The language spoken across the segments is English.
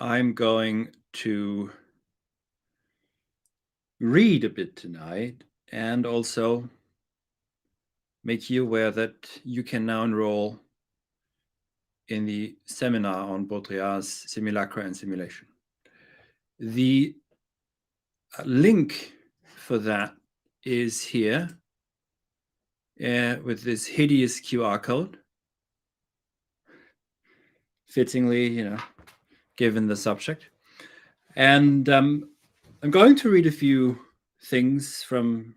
I'm going to read a bit tonight and also make you aware that you can now enroll in the seminar on Baudrillard's Simulacra and Simulation. The link for that is here with this hideous QR code. Fittingly, given the subject. And I'm going to read a few things from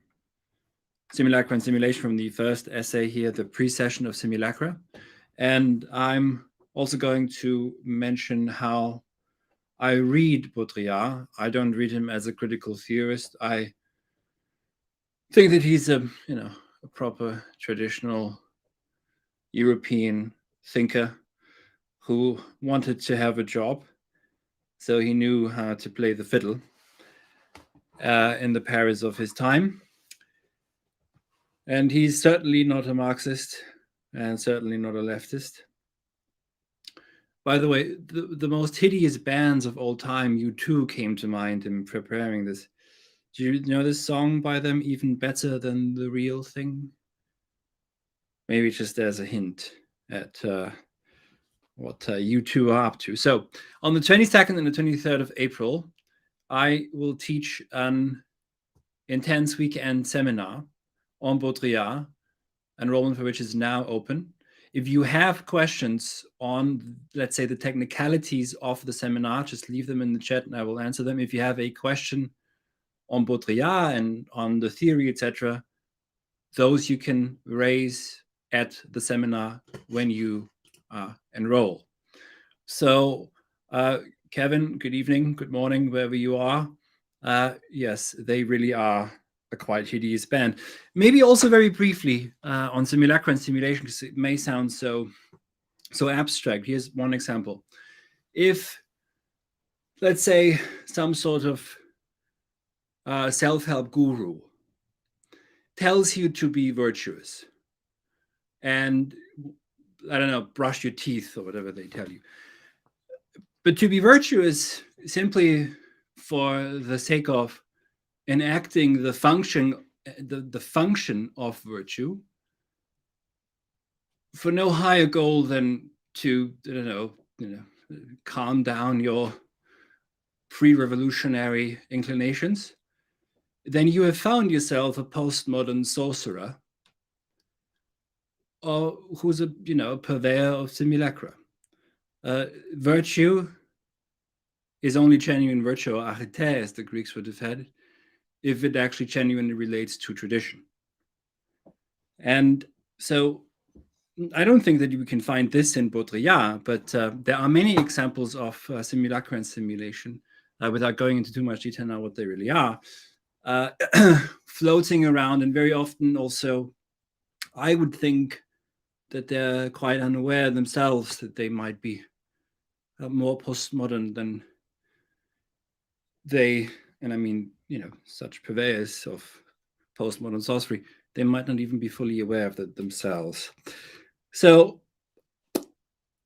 Simulacra and Simulation from the first essay here, the pre-session of Simulacra. And I'm also going to mention how I read Baudrillard. I don't read him as a critical theorist. I think that he's a proper traditional European thinker who wanted to have a job, so he knew how to play the fiddle in the Paris of his time. And he's certainly not a Marxist and certainly not a leftist. By the way, the most hideous bands of all time, U2 came to mind in preparing this. Do you know this song by them, Even Better Than the Real Thing? Maybe just as a hint at what U2 are up to. So on the 22nd and the 23rd of April, I will teach an intense weekend seminar on Baudrillard, enrollment for which is now open. If you have questions on, let's say, the technicalities of the seminar, just leave them in the chat and I will answer them. If you have a question on Baudrillard and on the theory, etc., those you can raise at the seminar when you enroll. So, Kevin, good evening, good morning, wherever you are. Yes, they really are a quite hideous band. Maybe also very briefly on Simulacra and Simulation, because it may sound so abstract. Here's one example. If, let's say, some sort of self-help guru tells you to be virtuous and, I don't know, brush your teeth or whatever they tell you. But to be virtuous simply for the sake of enacting the function of virtue for no higher goal than to, calm down your pre-revolutionary inclinations, then you have found yourself a postmodern sorcerer or who's a purveyor of simulacra. Virtue is only genuine virtue, or arete, as the Greeks would have had it, if it actually genuinely relates to tradition. And so I don't think that you can find this in Baudrillard, but there are many examples of simulacra and simulation, without going into too much detail now what they really are, floating around, and very often also I would think that they're quite unaware themselves that they might be more postmodern than they, and I mean, such purveyors of postmodern sorcery, they might not even be fully aware of that themselves. So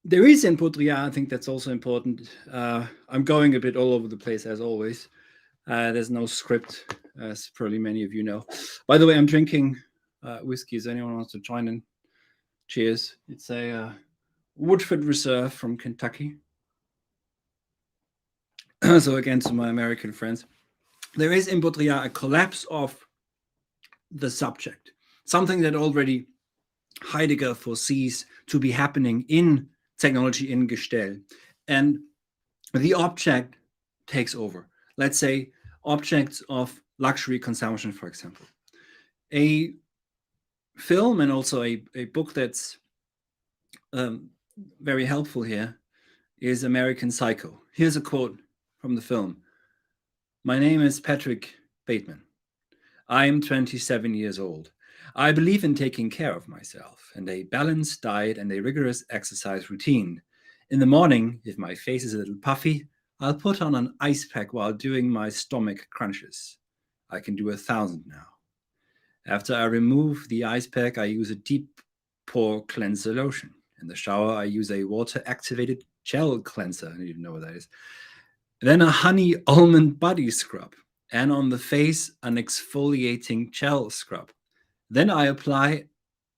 there is in Baudrillard, I think that's also important. I'm going a bit all over the place as always. There's no script, as probably many of you know. By the way, I'm drinking whiskey. If anyone wants to join in, cheers. It's a Woodford Reserve from Kentucky. So again, to my American friends, there is in Baudrillard a collapse of the subject, something that already Heidegger foresees to be happening in technology, in Gestell. And the object takes over. Let's say objects of luxury consumption, for example. A film and also a book that's very helpful here is American Psycho. Here's a quote from the film. "My name is Patrick Bateman. I am 27 years old. I believe in taking care of myself and a balanced diet and a rigorous exercise routine. In the morning, if my face is a little puffy, I'll put on an ice pack while doing my stomach crunches. I can do 1,000 now. After I remove the ice pack, I use a deep pore cleanser lotion. In the shower, I use a water-activated gel cleanser. I don't even know what that is. Then a honey almond body scrub. And on the face, an exfoliating gel scrub. Then I apply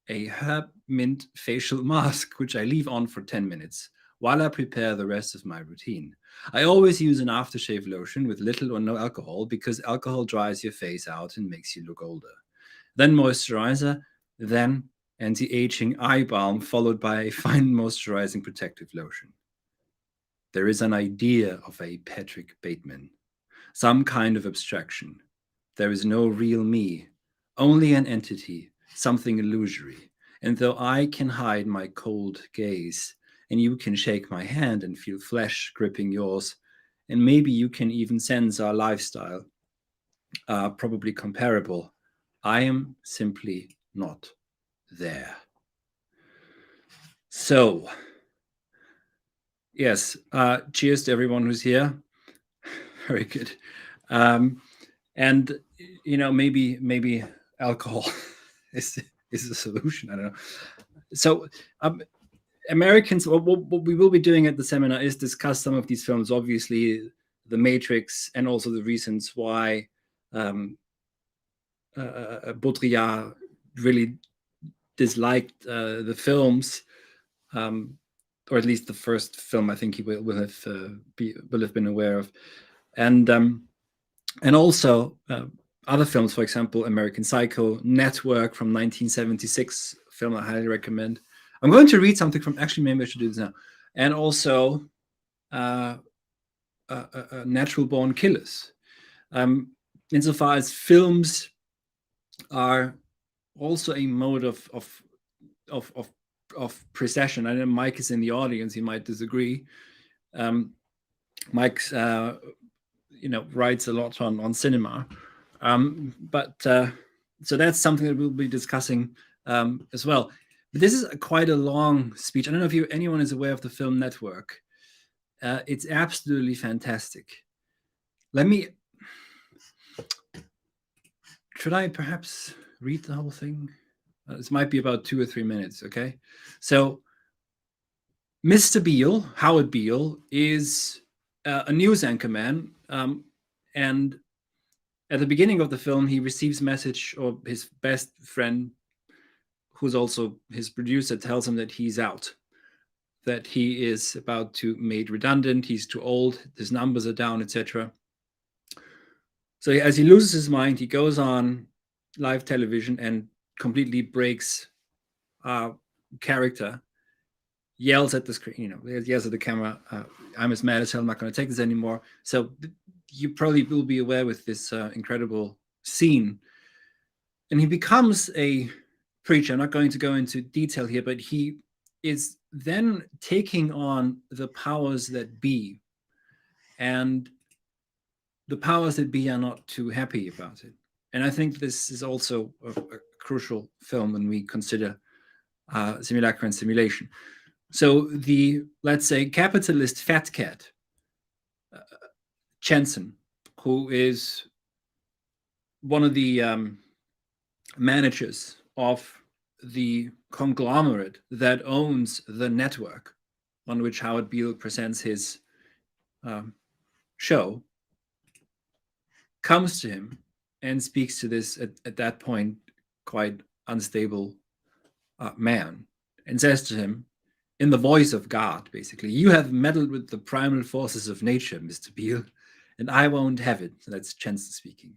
a herb mint facial mask, which I leave on for 10 minutes while I prepare the rest of my routine. I always use an aftershave lotion with little or no alcohol because alcohol dries your face out and makes you look older. Then moisturizer, then anti-aging eye balm, followed by a fine moisturizing protective lotion. There is an idea of a Patrick Bateman, some kind of abstraction. There is no real me, only an entity, something illusory. And though I can hide my cold gaze, and you can shake my hand and feel flesh gripping yours, and maybe you can even sense our lifestyle, probably comparable, I am simply not there. So, yes, cheers to everyone who's here. Very good. And maybe alcohol is the solution. I don't know. So Americans, what we will be doing at the seminar is discuss some of these films, obviously The Matrix, and also the reasons why Baudrillard really disliked the films, or at least the first film. I think he will have been aware of, and also other films, for example, American Psycho, Network from 1976, film I highly recommend. I'm going to read something from, actually, maybe I should do this now, and also Natural Born Killers. Insofar as films are also a mode of procession. I know Mike is in the audience; he might disagree. Mike's writes a lot on cinema, but so that's something that we'll be discussing as well. But this is quite a long speech. I don't know if anyone is aware of the film Network. It's absolutely fantastic. Should I perhaps read the whole thing? This might be about 2 or 3 minutes, okay? So Mr. Beale, Howard Beale, is a news anchorman, and at the beginning of the film, he receives a message, or his best friend, who's also his producer, tells him that he's out, that he is about to be made redundant, he's too old, his numbers are down, etc. So as he loses his mind, he goes on live television and completely breaks character, yells at the screen, yells at the camera, I'm as mad as hell, I'm not going to take this anymore. So you probably will be aware with this incredible scene. And he becomes a preacher. I'm not going to go into detail here, but he is then taking on the powers that be. And the powers that be are not too happy about it. And I think this is also a crucial film when we consider Simulacra and Simulation. So the, let's say, capitalist fat cat, Jensen, who is one of the managers of the conglomerate that owns the network on which Howard Beale presents his show, comes to him and speaks to this, at that point, quite unstable man, and says to him, in the voice of God, basically, you have meddled with the primal forces of nature, Mr. Beale, and I won't have it. That's Jensen speaking.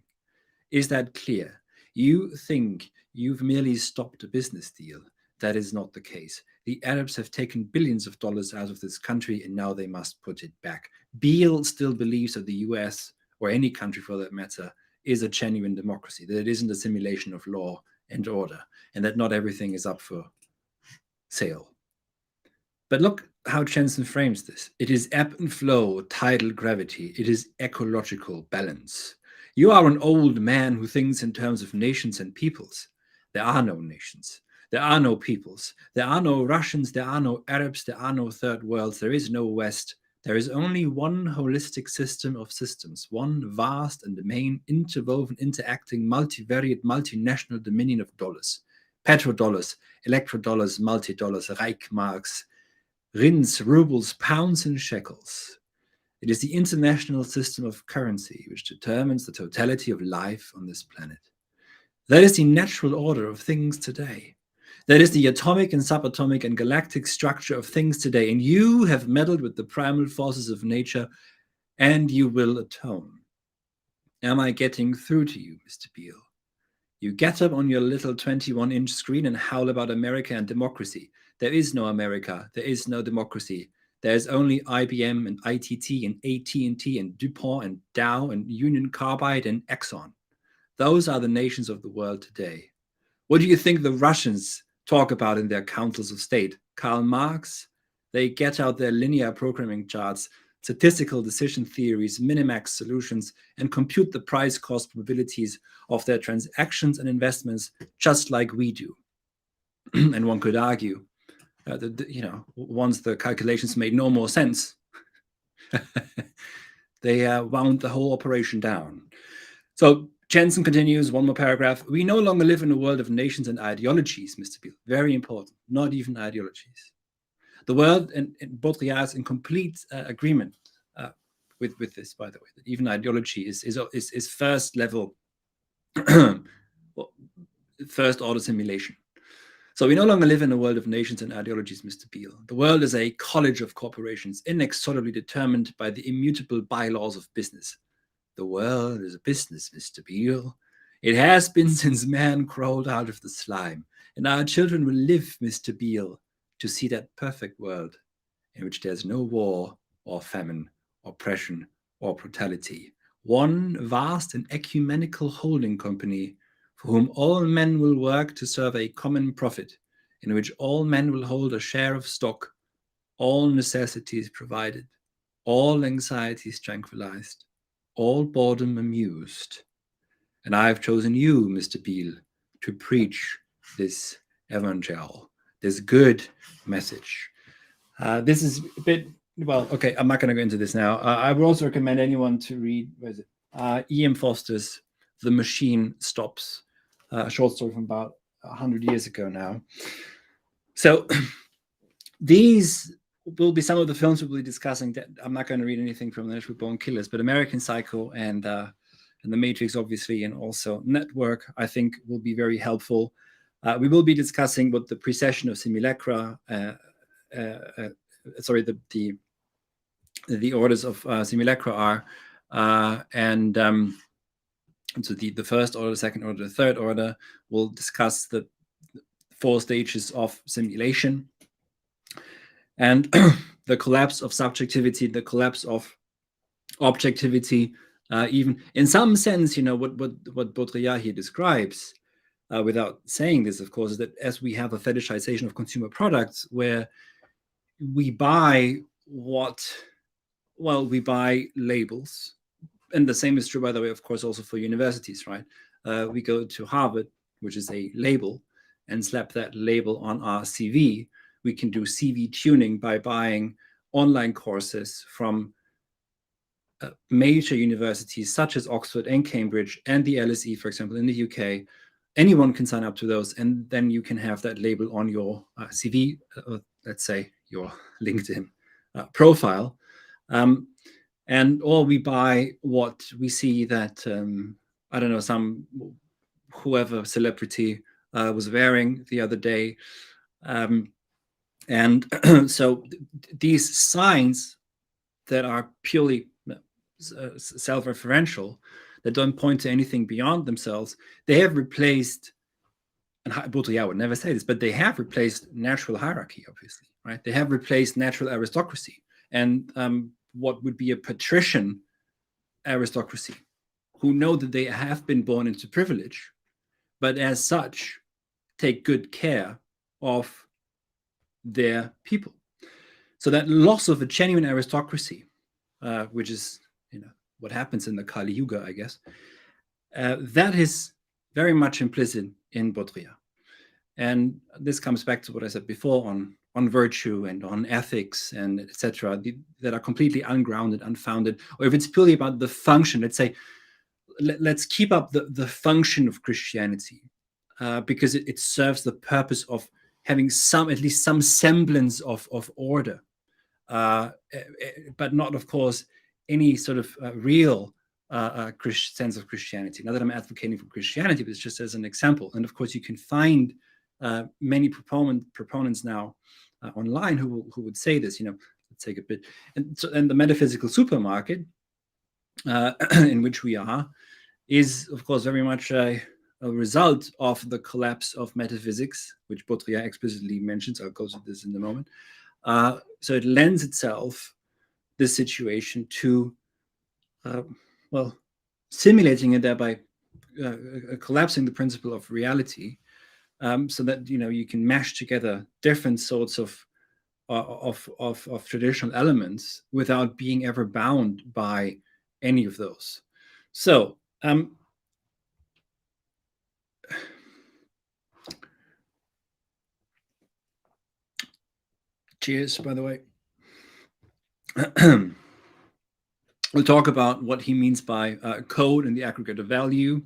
Is that clear? You think you've merely stopped a business deal. That is not the case. The Arabs have taken billions of dollars out of this country, and now they must put it back. Beale still believes that the US, or any country for that matter, is a genuine democracy, that it isn't a simulation of law and order, and that not everything is up for sale. But look how Jensen frames this. It is ebb and flow, tidal gravity. It is ecological balance. You are an old man who thinks in terms of nations and peoples. There are no nations. There are no peoples. There are no Russians. There are no Arabs. There are no third worlds. There is no West. There is only one holistic system of systems, one vast and main, interwoven, interacting, multivariate, multinational dominion of dollars. Petrodollars, electrodollars, multi-dollars, Reichmarks, Rins, rubles, pounds, and shekels. It is the international system of currency which determines the totality of life on this planet. That is the natural order of things today. That is the atomic and subatomic and galactic structure of things today. And you have meddled with the primal forces of nature, and you will atone. Am I getting through to you, Mr. Beale? You get up on your little 21-inch screen and howl about America and democracy. There is no America. There is no democracy. There's only IBM and ITT and AT&T and DuPont and Dow and Union Carbide and Exxon. Those are the nations of the world today. What do you think the Russians talk about in their councils of state? Karl Marx? They get out their linear programming charts, statistical decision theories, minimax solutions, and compute the price-cost probabilities of their transactions and investments just like we do. And one could argue that, once the calculations made no more sense, they wound the whole operation down. So Jensen continues, one more paragraph. We no longer live in a world of nations and ideologies, Mr. Beale. Very important. Not even ideologies. The world, and Baudrillard is in complete agreement with this, by the way, that even ideology is first level, first order simulation. So we no longer live in a world of nations and ideologies, Mr. Beale. The world is a college of corporations, inexorably determined by the immutable bylaws of business. The world is a business, Mr. Beale. It has been since man crawled out of the slime. And our children will live, Mr. Beale, to see that perfect world in which there's no war or famine, oppression or brutality. One vast and ecumenical holding company for whom all men will work to serve a common profit, in which all men will hold a share of stock, all necessities provided, all anxieties tranquilized, all boredom amused. And I have chosen you, Mr. Beale, to preach this evangel, this good message. This is a bit, well, okay, I'm not going to go into this now. I would also recommend anyone to read, E.M. Foster's The Machine Stops, a short story from about 100 years ago now. So these will be some of the films we'll be discussing. That I'm not going to read anything from the Natural Born Killers, but American Psycho and The Matrix, obviously, and also Network, I think, will be very helpful. We will be discussing what the precession of Simulacra, the orders of Simulacra are, so the first order, the second order, the third order. We'll discuss the 4 stages of simulation and the collapse of subjectivity, the collapse of objectivity. Even in some sense, what Baudrillard here describes, without saying this, of course, is that as we have a fetishization of consumer products, where we buy we buy labels. And the same is true, by the way, of course, also for universities, right? We go to Harvard, which is a label, and slap that label on our CV. We can do CV tuning by buying online courses from major universities such as Oxford and Cambridge and the LSE, for example, in the UK. Anyone can sign up to those, and then you can have that label on your CV, let's say your LinkedIn profile. Or we buy what we see that, I don't know, some whoever celebrity was wearing the other day. So these signs that are purely self-referential, that don't point to anything beyond themselves, they have replaced, and Baudrillard would never say this, but they have replaced natural hierarchy, obviously, right? They have replaced natural aristocracy. And what would be a patrician aristocracy, who know that they have been born into privilege, but as such, take good care of their people. So that loss of a genuine aristocracy, which is what happens in the Kali Yuga, I guess, that is very much implicit in Baudrillard. And this comes back to what I said before on virtue and on ethics and etc., that are completely ungrounded, unfounded. Or if it's purely about the function, let's say, let's keep up the function of Christianity, because it serves the purpose of having at least some semblance of order, but not, of course, any sort of real sense of Christianity. Not that I'm advocating for Christianity, but it's just as an example. And of course, you can find many proponents now online who would say this. Let's take a bit. And the metaphysical supermarket in which we are is, of course, very much a result of the collapse of metaphysics, which Baudrillard explicitly mentions. I'll go to this in a moment. So it lends itself, this situation, to simulating and thereby collapsing the principle of reality, so that you can mash together different sorts of traditional elements without being ever bound by any of those. So cheers, by the way. We'll talk about what he means by code and the aggregate of value.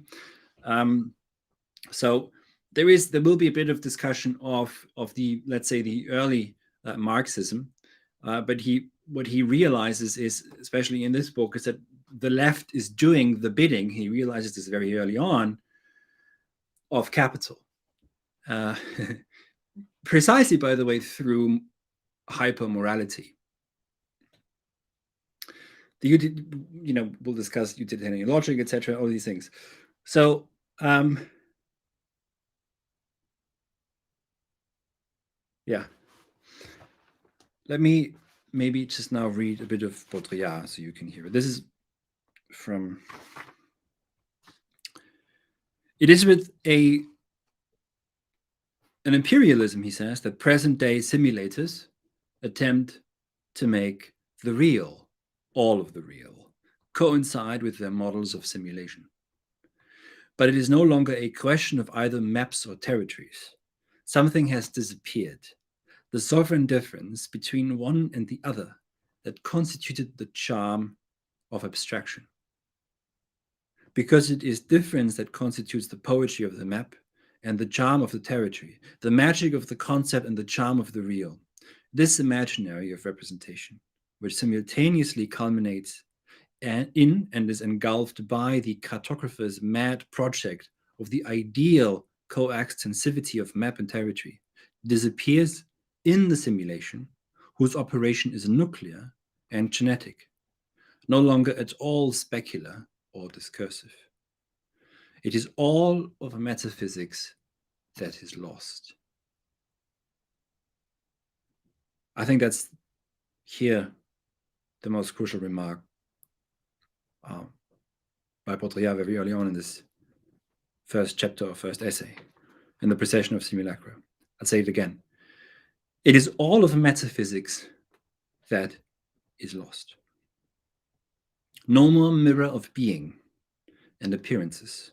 So there will be a bit of discussion of the, let's say, the early Marxism, but what he realizes is, especially in this book, is that the left is doing the bidding. He realizes this very early on, of capital, precisely, by the way, through hypermorality. We'll discuss utilitarian logic, etc., all these things. So let me maybe just now read a bit of Baudrillard so you can hear it. This is from... It is with an imperialism, he says, that present-day simulators attempt to make the real, all of the real, coincide with their models of simulation. But it is no longer a question of either maps or territories. Something has disappeared. The sovereign difference between one and the other that constituted the charm of abstraction. Because it is difference that constitutes the poetry of the map and the charm of the territory, the magic of the concept and the charm of the real. This imaginary of representation, which simultaneously culminates in and is engulfed by the cartographer's mad project of the ideal coextensivity of map and territory, disappears in the simulation, whose operation is nuclear and genetic, no longer at all specular or discursive. It is all of a metaphysics that is lost. I think that's here the most crucial remark by Baudrillard very early on in this first chapter or first essay, in the procession of simulacra. I'll say it again. It is all of a metaphysics that is lost. No more mirror of being and appearances.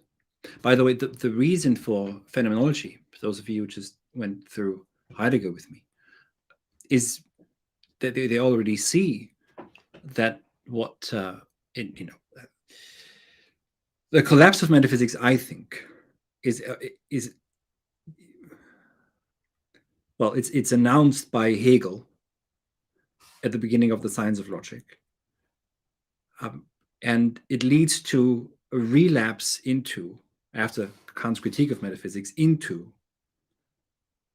By the way, the reason for phenomenology, for those of you who just went through Heidegger with me, is that they already see that the collapse of metaphysics, I think, it's announced by Hegel at the beginning of the Science of Logic, and it leads to a relapse into, after Kant's critique of metaphysics, into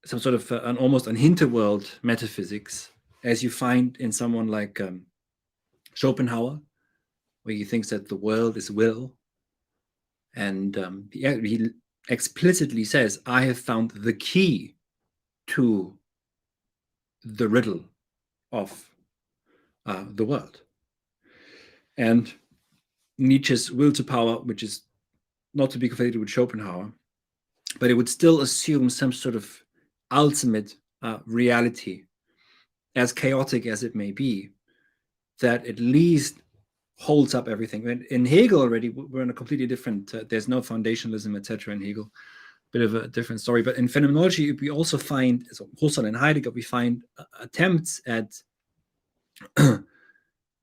some sort of almost an hinterworld metaphysics, as you find in someone like Schopenhauer, where he thinks that the world is will. And he explicitly says, I have found the key to the riddle of the world. And Nietzsche's will to power, which is not to be conflated with Schopenhauer, but it would still assume some sort of ultimate reality, as chaotic as it may be, that at least holds up everything. In Hegel already, we're in a completely different, there's no foundationalism, etc. in Hegel, bit of a different story. But in phenomenology, we also find, so Husserl and Heidegger, we find attempts at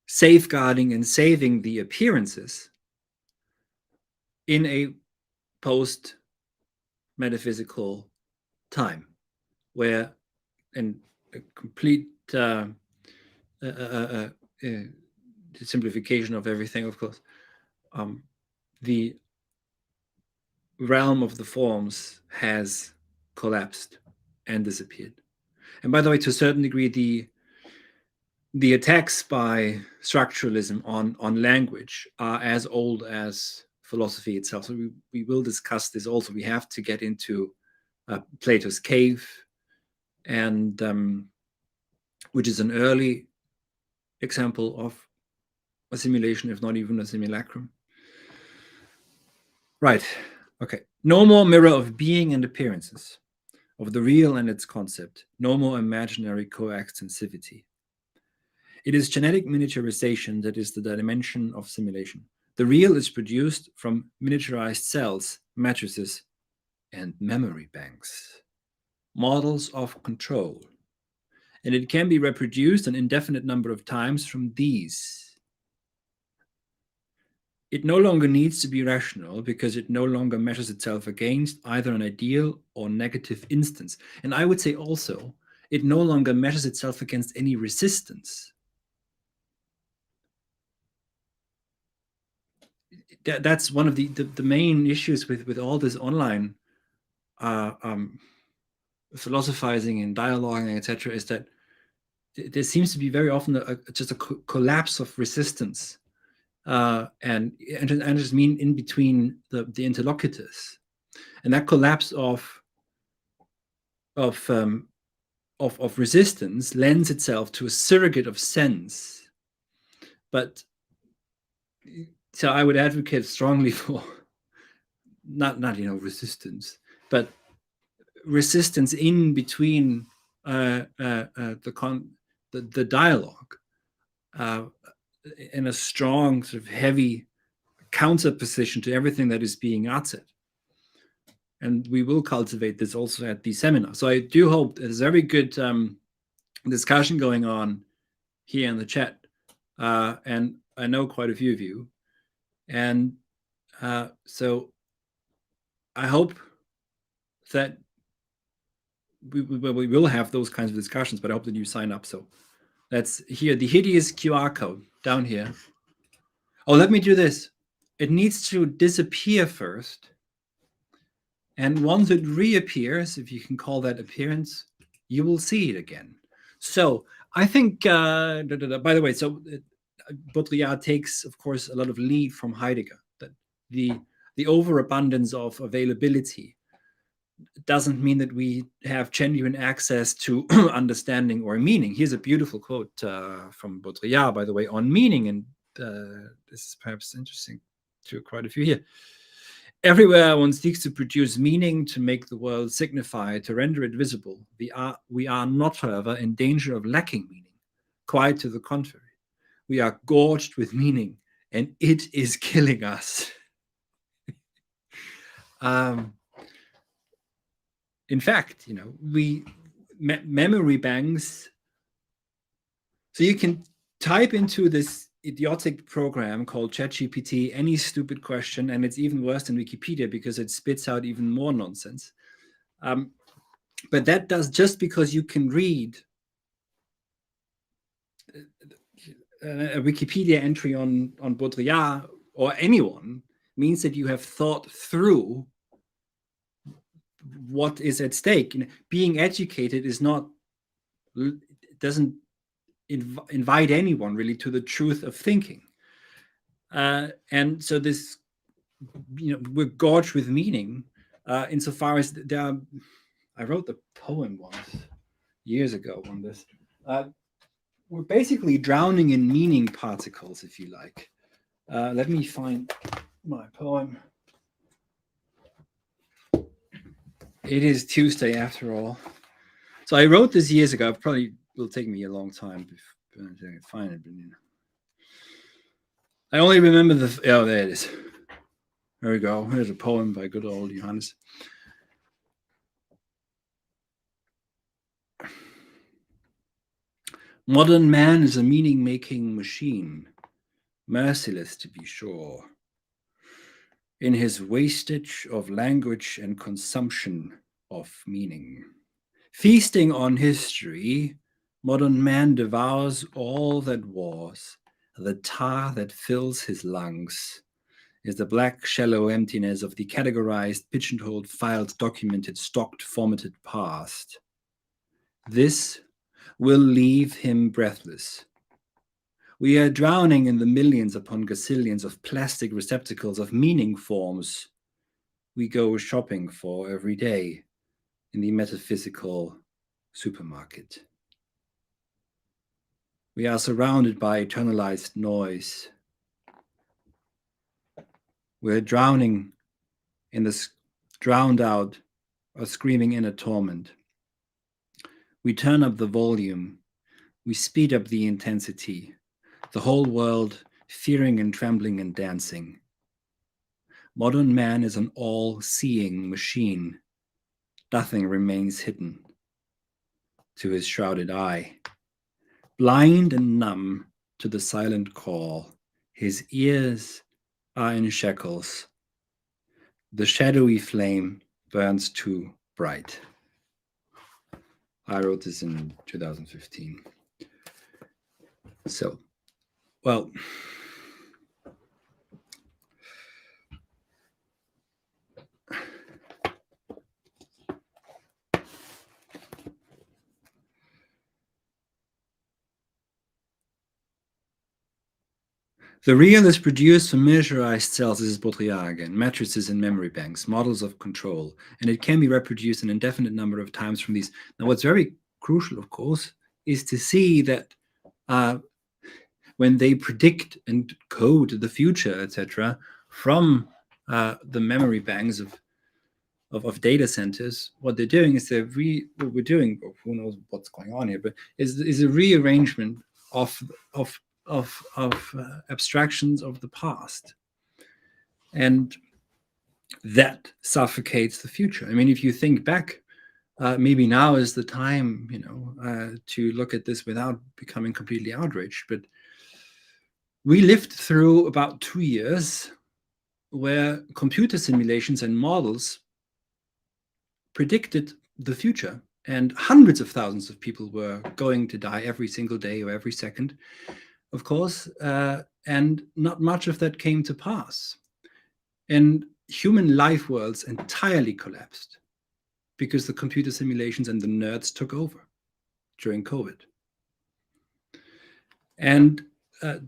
safeguarding and saving the appearances in a post-metaphysical time. where, in a complete simplification of everything, of course, the realm of the forms has collapsed and disappeared. And by the way, to a certain degree, the attacks by structuralism on language are as old as philosophy itself. So we will discuss this also. We have to get into Plato's cave, and which is an early example of a simulation, if not even a simulacrum. Right. Okay. No more mirror of being and appearances, of the real and its concept. No more imaginary coextensivity. It is genetic miniaturization that is the dimension of simulation. The real is produced from miniaturized cells, matrices, and memory banks, models of control. And it can be reproduced an indefinite number of times from these. It no longer needs to be rational because it no longer measures itself against either an ideal or negative instance. And I would say also, it no longer measures itself against any resistance. That's one of the main issues with all this online philosophizing and dialoguing, etc., is that there seems to be very often just a collapse of resistance, and just mean in between the interlocutors, and that collapse of resistance lends itself to a surrogate of sense. But so I would advocate strongly for not resistance, but resistance in between the dialogue, in a strong sort of heavy counter position to everything that is being uttered. And we will cultivate this also at the seminar. So I do hope there's a very good discussion going on here in the chat, and I know quite a few of you, and so I hope that we will have those kinds of discussions, but I hope that you sign up. So that's here, the hideous QR code down here. Oh, let me do this. It needs to disappear first. And once it reappears, if you can call that appearance, you will see it again. So I think, by the way, so Baudrillard takes, of course, a lot of lead from Heidegger, that the overabundance of availability doesn't mean that we have genuine access to understanding or meaning. Here's a beautiful quote from Baudrillard, by the way, on meaning, and this is perhaps interesting to quite a few here. Everywhere one seeks to produce meaning, to make the world signify, to render it visible. We are not, however, in danger of lacking meaning. Quite to the contrary. We are gorged with meaning, and it is killing us. In fact, memory banks. So you can type into this idiotic program called ChatGPT any stupid question, and it's even worse than Wikipedia because it spits out even more nonsense. But that does, just because you can read a Wikipedia entry on Baudrillard or anyone, means that you have thought through what is at stake. Being educated doesn't invite anyone really to the truth of thinking. And so this, we're gorged with meaning, insofar as I wrote the poem once, years ago, on this. We're basically drowning in meaning particles, if you like. Let me find my poem. It is Tuesday, after all. So I wrote this years ago. It probably will take me a long time to find it. But, I only remember oh, there it is. There we go. Here's a poem by good old Johannes. Modern man is a meaning-making machine, merciless to be sure, in his wastage of language and consumption of meaning. Feasting on history, modern man devours all that was. The tar that fills his lungs is the black, shallow emptiness of the categorized, pigeonholed, filed, documented, stocked, formatted past. This will leave him breathless. We are drowning in the millions upon gazillions of plastic receptacles of meaning forms we go shopping for every day in the metaphysical supermarket. We are surrounded by eternalized noise. We're drowning in this drowned out or screaming inner torment. We turn up the volume. We speed up the intensity. The whole world fearing and trembling and dancing. Modern man is an all-seeing machine. Nothing remains hidden to his shrouded eye. Blind and numb to the silent call, his ears are in shackles. The shadowy flame burns too bright. I wrote this in 2015. So, well, the real is produced from miniaturized cells. This is Baudrillard again. Matrices and memory banks, models of control, and it can be reproduced an indefinite number of times from these. Now, what's very crucial, of course, is to see that when they predict and code the future, etc., from the memory banks of data centers, what they're doing is what we're doing, who knows what's going on here, but is a rearrangement of abstractions of the past, and that suffocates the future. I mean, if you think back, maybe now is the time, to look at this without becoming completely outraged. But we lived through about 2 years where computer simulations and models predicted the future, and hundreds of thousands of people were going to die every single day or every second, of course, and not much of that came to pass. And human life worlds entirely collapsed because the computer simulations and the nerds took over during COVID. And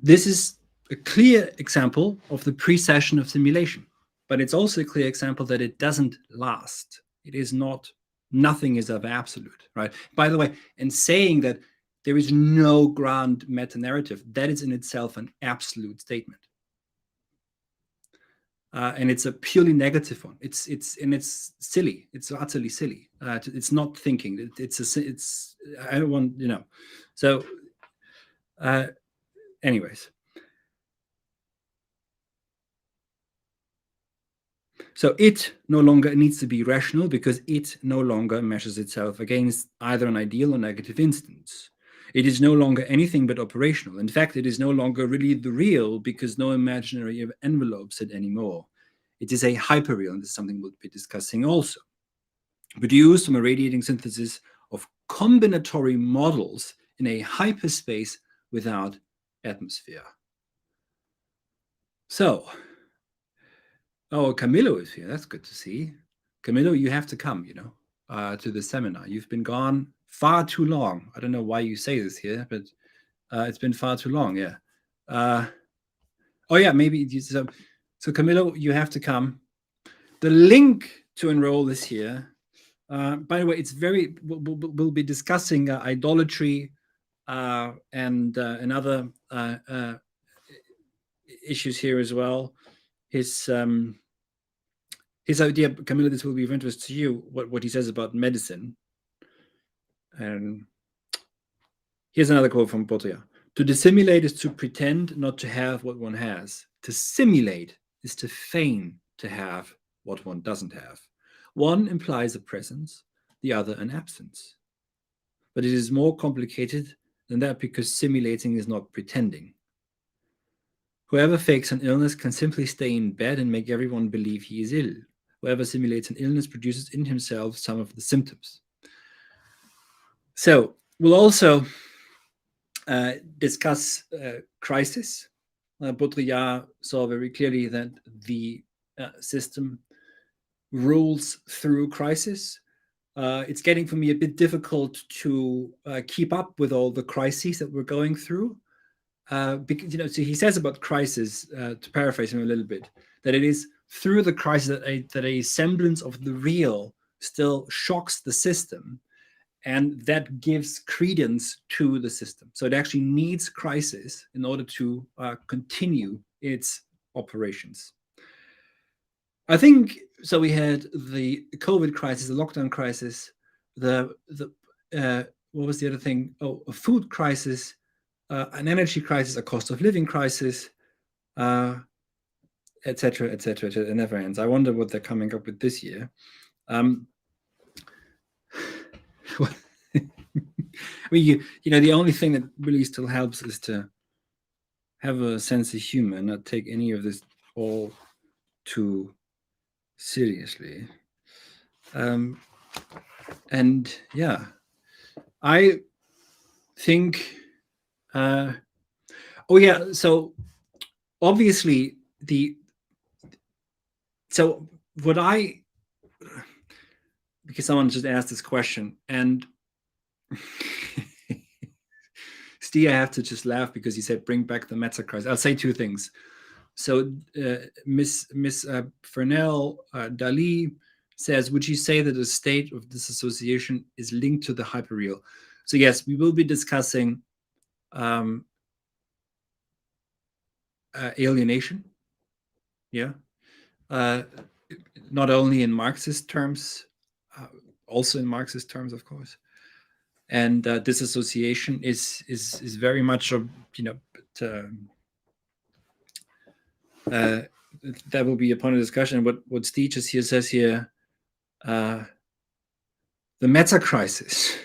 this is a clear example of the precession of simulation, but it's also a clear example that it doesn't last. It is not, nothing is ever absolute, right? By the way, and saying that there is no grand meta-narrative, that is in itself an absolute statement. And it's a purely negative one. It's silly. It's utterly silly. It's not thinking. I don't want, So, anyways. So it no longer needs to be rational because it no longer measures itself against either an ideal or negative instance. It is no longer anything but operational. In fact, it is no longer really the real because no imaginary envelopes it anymore. It is a hyperreal, and this is something we'll be discussing also. Produced from a radiating synthesis of combinatory models in a hyperspace without atmosphere. So, oh, Camillo is here. That's good to see. Camillo, you have to come, to the seminar. You've been gone far too long. I don't know why you say this here, but it's been far too long, yeah. Oh, yeah, maybe. So, Camillo, you have to come. The link to enroll is here. By the way, we'll be discussing idolatry and other issues here as well. His idea, Camilla, this will be of interest to you, what he says about medicine. And here's another quote from Baudrillard. To dissimulate is to pretend not to have what one has. To simulate is to feign to have what one doesn't have. One implies a presence, the other an absence. But it is more complicated than that because simulating is not pretending. Whoever fakes an illness can simply stay in bed and make everyone believe he is ill. Whoever simulates an illness produces in himself some of the symptoms. So we'll also discuss crisis. Baudrillard saw very clearly that the system rules through crisis. It's getting for me a bit difficult to keep up with all the crises that we're going through. Because, so he says about crisis, to paraphrase him a little bit, that it is through the crisis that a semblance of the real still shocks the system, and that gives credence to the system. So it actually needs crisis in order to continue its operations. I think so. We had the COVID crisis, the lockdown crisis, the what was the other thing? Oh, a food crisis, an energy crisis, a cost of living crisis, etc., etc. It never ends. I wonder what they're coming up with this year. I mean, the only thing that really still helps is to have a sense of humor, not take any of this all too seriously. And yeah, I think. Oh yeah, so obviously because someone just asked this question, and Steve, I have to just laugh because he said bring back the meta crisis. I'll say two things. So Miss Fernell Dali says, would you say that a state of disassociation is linked to the hyperreal? So yes, we will be discussing alienation. Yeah. Not only in Marxist terms, also in Marxist terms, of course. And disassociation is very much a, that will be a point of discussion. What Steve just here says here, the meta crisis.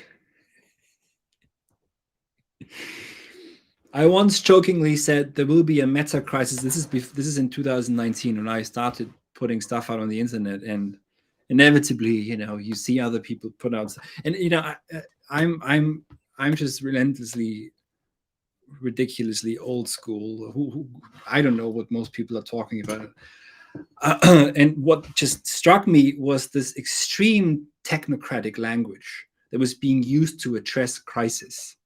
I once jokingly said there will be a meta crisis. This is in 2019 when I started putting stuff out on the internet, and inevitably, you see other people put out, and I'm just relentlessly, ridiculously old school. Who I don't know what most people are talking about. And what just struck me was this extreme technocratic language that was being used to address crisis.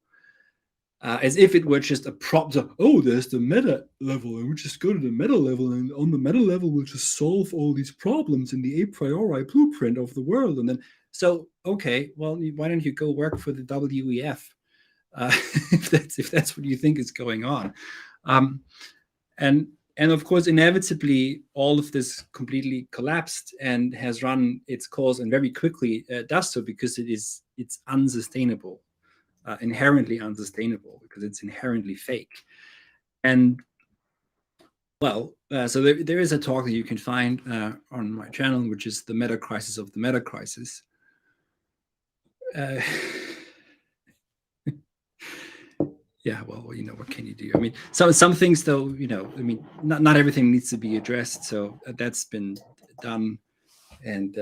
As if it were just a prop. Oh, there's the meta level, and we just go to the meta level, and on the meta level, we'll just solve all these problems in the a priori blueprint of the world. And then, so okay, well, why don't you go work for the WEF if that's what you think is going on? And of course, inevitably, all of this completely collapsed and has run its course, and very quickly does so because it's unsustainable. Inherently unsustainable because it's inherently fake. And well, so there is a talk that you can find on my channel, which is the meta crisis of the meta crisis. Yeah, well, what can you do? I mean, some things, though, I mean, not everything needs to be addressed. So that's been done, and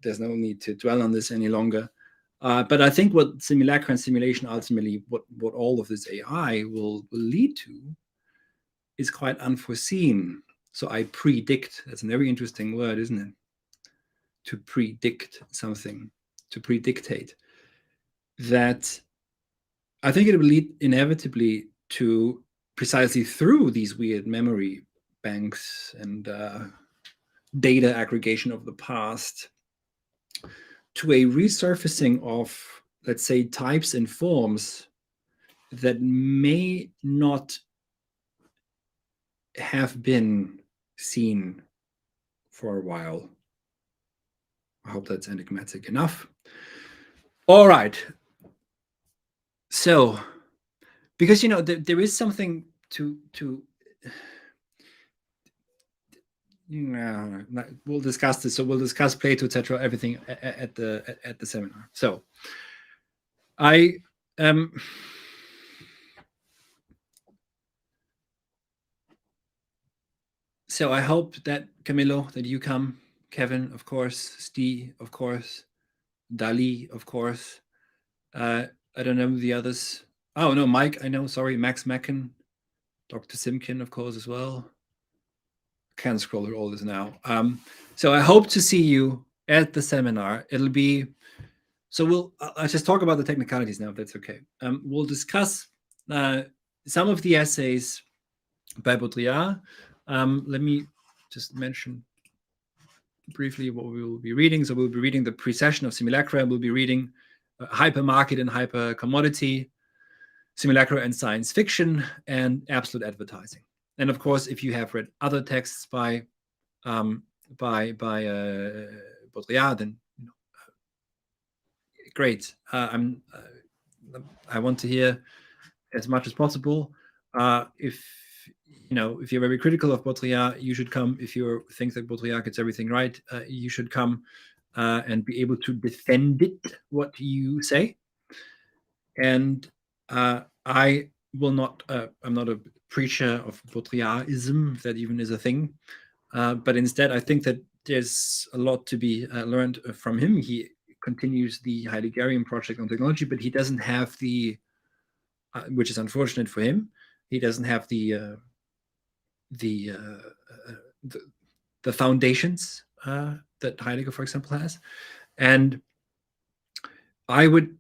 there's no need to dwell on this any longer. But I think what simulacra and simulation ultimately, what all of this AI will lead to, is quite unforeseen. So I predict. That's a very interesting word, isn't it? To predict something, to predictate. That I think it will lead inevitably to, precisely through these weird memory banks and data aggregation of the past, to a resurfacing of, let's say, types and forms that may not have been seen for a while. I hope that's enigmatic enough. All right. So, because there is something to we'll discuss this. So we'll discuss Plato, etc., everything at the seminar. So I so I hope that Camilo, that you come, Kevin, of course, Steve, of course, Dali, of course. I don't know the others. Oh no, Mike, I know. Sorry, Max Macken, Dr. Simkin, of course, as well. Can't scroll through all this now. So I hope to see you at the seminar. It'll be so. I'll just talk about the technicalities now, if that's okay. We'll discuss some of the essays by Baudrillard. Let me just mention briefly what we will be reading. So we'll be reading the precession of Simulacra. We'll be reading Hypermarket and Hypercommodity, Simulacra and Science Fiction, and Absolute Advertising. And of course, if you have read other texts by Baudrillard, then great. I want to hear as much as possible. If you're very critical of Baudrillard, you should come. If you think that Baudrillard gets everything right, you should come and be able to defend it, what you say. And I will not. I'm not a preacher of Baudrillardism, if that even is a thing. But instead, I think that there's a lot to be learned from him. He continues the Heideggerian project on technology, but he doesn't have the, which is unfortunate for him. He doesn't have the foundations that Heidegger, for example, has. And I would,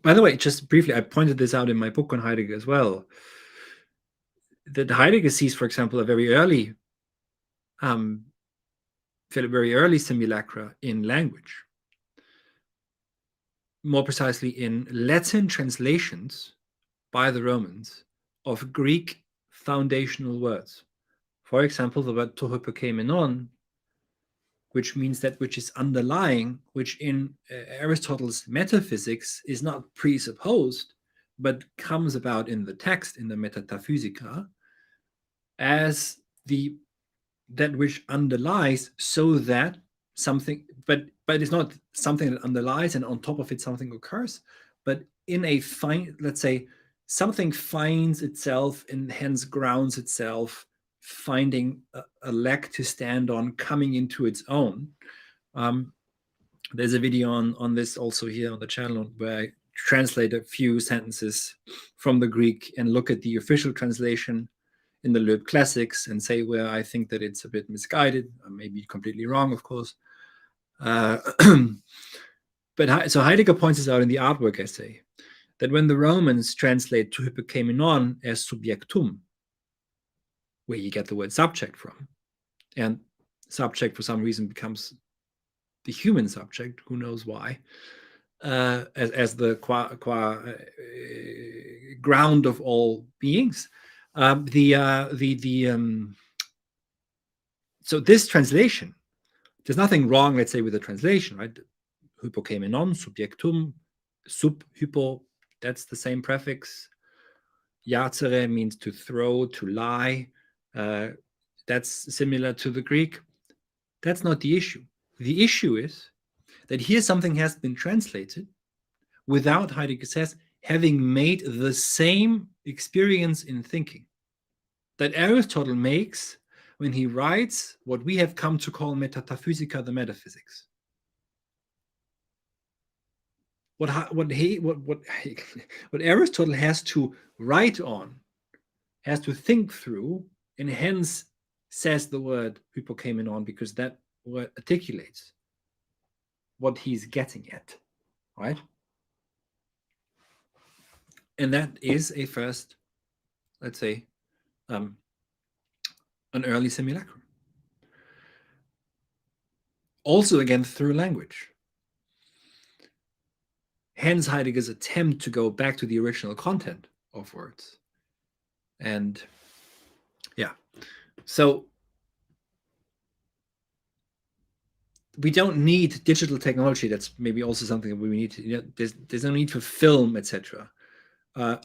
by the way, just briefly, I pointed this out in my book on Heidegger as well, that Heidegger sees, for example, a very early simulacra in language. More precisely, in Latin translations by the Romans of Greek foundational words. For example, the word to hypokemenon, which means that which is underlying, which in Aristotle's Metaphysics is not presupposed, but comes about in the text, in the Metaphysica, as that which underlies, so that something, but it's not something that underlies and on top of it something occurs, but in a let's say, something finds itself and hence grounds itself, finding a leg to stand on, coming into its own. There's a video on this also here on the channel where I translate a few sentences from the Greek and look at the official translation in the Loeb Classics and say where I think that it's a bit misguided. I may be completely wrong, of course. But so Heidegger points this out in the artwork essay, that when the Romans translate to hypokemenon as subjectum, where you get the word subject from, and subject for some reason becomes the human subject, who knows why, as the ground of all beings. So this translation, there's nothing wrong, let's say, with the translation, right? Hypokemenon, subjectum, sub hypo, that's the same prefix. Jazere means to throw, to lie. That's similar to the Greek. That's not the issue. The issue is that here something has been translated without, Heidegger says, having made the same experience in thinking that Aristotle makes when he writes what we have come to call Metaphysica, the metaphysics. What Aristotle has to write on, has to think through, and hence says the word hypokemenon, because that word articulates what he's getting at, right? And that is a first, let's say, an early simulacrum. Also, again, through language. Hence Heidegger's attempt to go back to the original content of words. And yeah, so we don't need digital technology. That's maybe also something that we need to, there's no need for film, etc.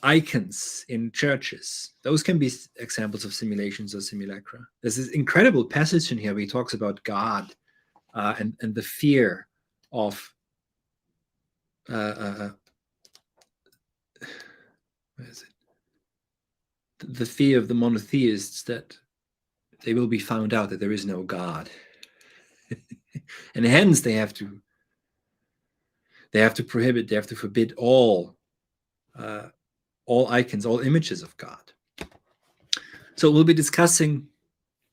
Icons in churches, those can be examples of simulations or simulacra. There's this incredible passage in here where he talks about God and the fear of where is it? The fear of the monotheists, that they will be found out that there is no God. And hence they have to prohibit, they have to forbid all all icons, all images of God. So we'll be discussing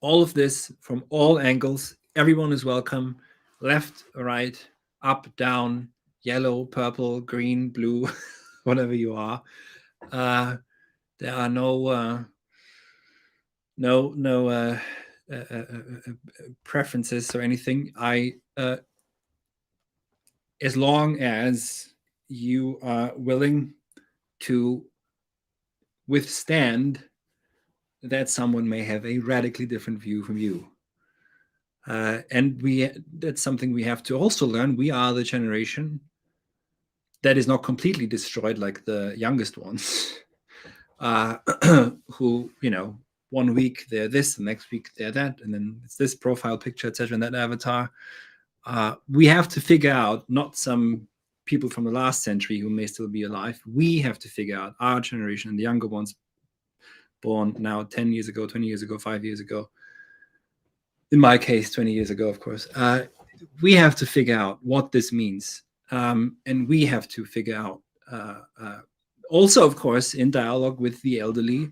all of this from all angles. Everyone is welcome, left, right, up, down, yellow, purple, green, blue, whatever you are. There are no preferences or anything. As long as you are willing to withstand that someone may have a radically different view from you. And that's something we have to also learn. We are the generation that is not completely destroyed like the youngest ones, who, 1 week they're this, the next week they're that, and then it's this profile picture, etc., and that avatar. We have to figure out, not some people from the last century who may still be alive. We have to figure out, our generation and the younger ones, born now 10 years ago, 20 years ago, 5 years ago, in my case 20 years ago, of course. We have to figure out what this means, and we have to figure out, also, of course, in dialogue with the elderly,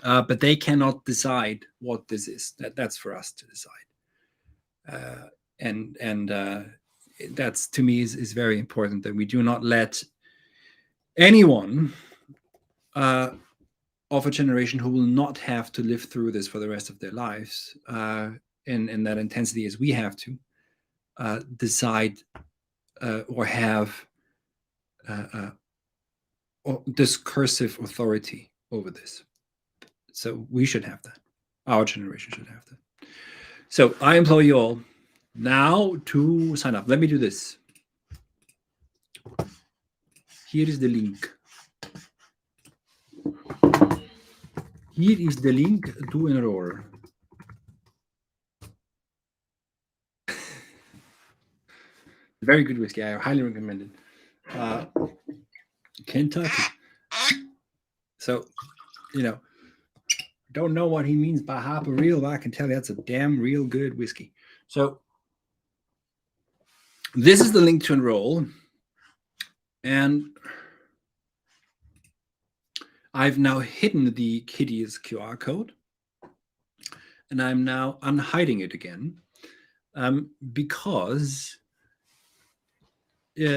but they cannot decide what this is. That's for us to decide. And that's, to me, is very important, that we do not let anyone of a generation who will not have to live through this for the rest of their lives in that intensity as we have to, decide or have discursive authority over this. So we should have that. Our generation should have that. So I implore you all now to sign up. Let me do this. Here is the link. Here is the link to enroll. Very good whiskey. I highly recommend it. Kentucky. So, don't know what he means by hyper real, but I can tell you that's a damn real good whiskey. So this is the link to enroll. And I've now hidden the Kitty's QR code. And I'm now unhiding it again, because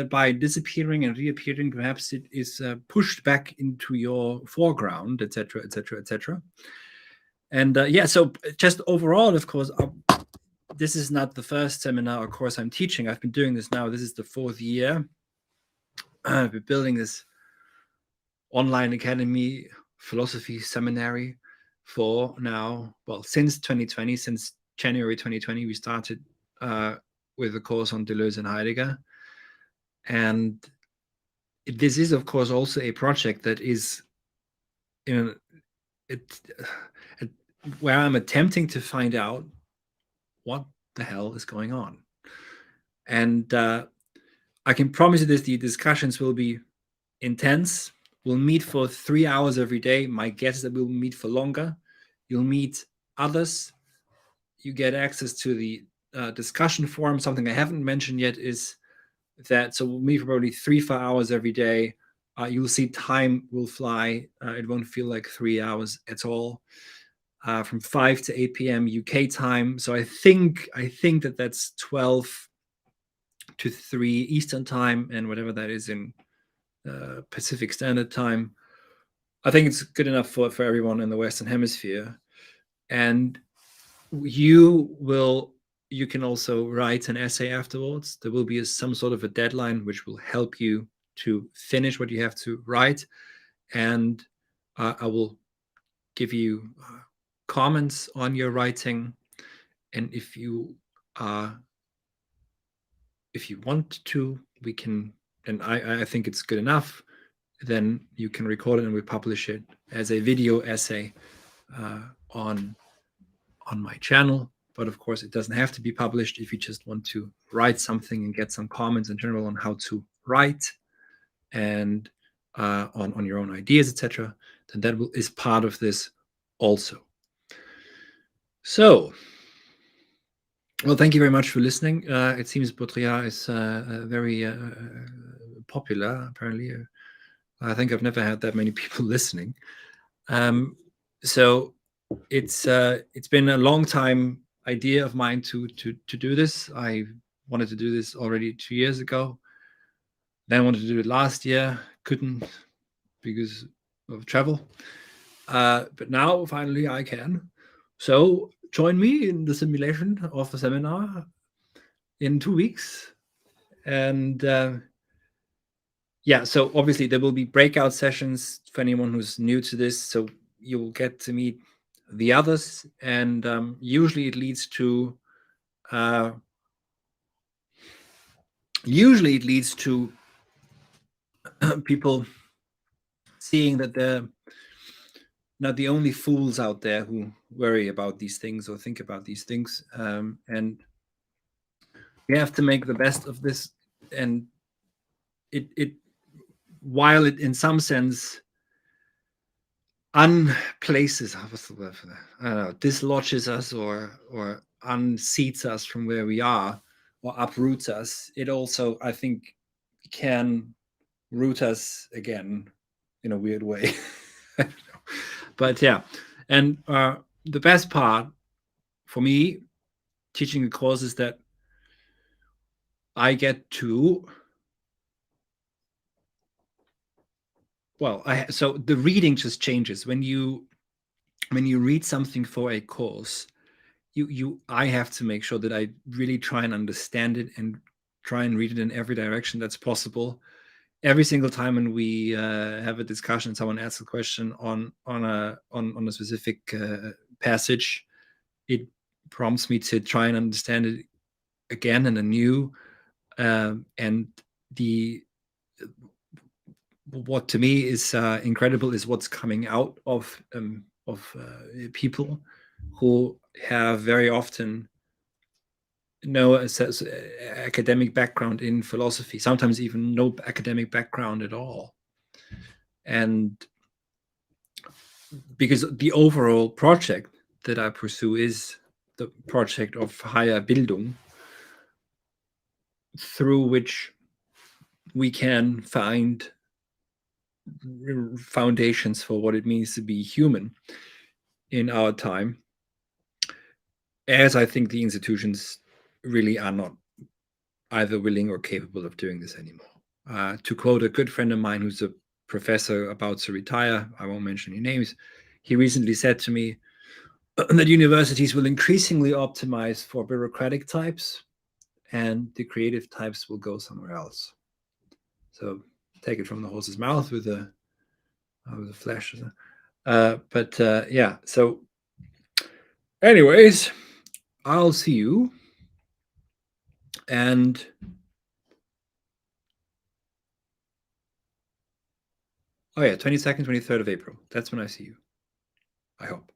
by disappearing and reappearing, perhaps it is pushed back into your foreground, etc., etc., etc. And so just overall, of course, this is not the first seminar or course I'm teaching. I've been doing this now. This is the 4th year. I've been building this online academy philosophy seminary for now, since 2020, since January 2020, we started with a course on Deleuze and Heidegger. And this is, of course, also a project that is where I'm attempting to find out what the hell is going on. And I can promise you this, the discussions will be intense. We'll meet for 3 hours every day. My guess is that we'll meet for longer. You'll meet others. You get access to the discussion forum. Something I haven't mentioned yet is that, so we'll meet for probably 3-4 hours every day. You'll see time will fly. It won't feel like 3 hours at all. From 5 to 8 p.m. UK time. So I think that that's 12 to 3 Eastern time, and whatever that is in Pacific Standard Time. I think it's good enough for everyone in the Western Hemisphere. And you can also write an essay afterwards. There will be some sort of a deadline which will help you to finish what you have to write. And I will give you comments on your writing. And if you want to, we can, and I think it's good enough, then you can record it and we publish it as a video essay on my channel. But of course, it doesn't have to be published. If you just want to write something and get some comments in general on how to write and on your own ideas, etc., then that is part of this also. So, well, thank you very much for listening. It seems Baudrillard is very popular, apparently. I think I've never had that many people listening. So it's been a long time idea of mine to do this. I wanted to do this already 2 years ago. Then I wanted to do it last year, couldn't because of travel. But now finally I can. So join me in the simulation of the seminar in 2 weeks. And yeah, so obviously there will be breakout sessions for anyone who's new to this. So you will get to meet the others, and usually it leads to people seeing that they're not the only fools out there who worry about these things or think about these things, and we have to make the best of this. And it while it in some sense unplaces, what's the word for that? I don't know, dislodges us or unseats us from where we are or uproots us, it also, I think, can root us again in a weird way. But yeah, and the best part for me teaching the course is that I get to, well, so the reading just changes when you read something for a course. I have to make sure that I really try and understand it and try and read it in every direction that's possible. Every single time when we have a discussion, someone asks a question on a specific passage, it prompts me to try and understand it again and anew. And the what to me is incredible is what's coming out of people who have very often no academic background in philosophy, sometimes even no academic background at all. And because the overall project that I pursue is the project of higher Bildung, through which we can find foundations for what it means to be human in our time, as I think the institutions really are not either willing or capable of doing this anymore. To quote a good friend of mine who's a professor about to retire, I won't mention any names, he recently said to me that universities will increasingly optimize for bureaucratic types and the creative types will go somewhere else. So take it from the horse's mouth with a flash. But yeah, so anyways, I'll see you. And oh yeah, 22nd, 23rd of April. That's when I see you. I hope.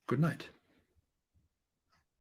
Good night.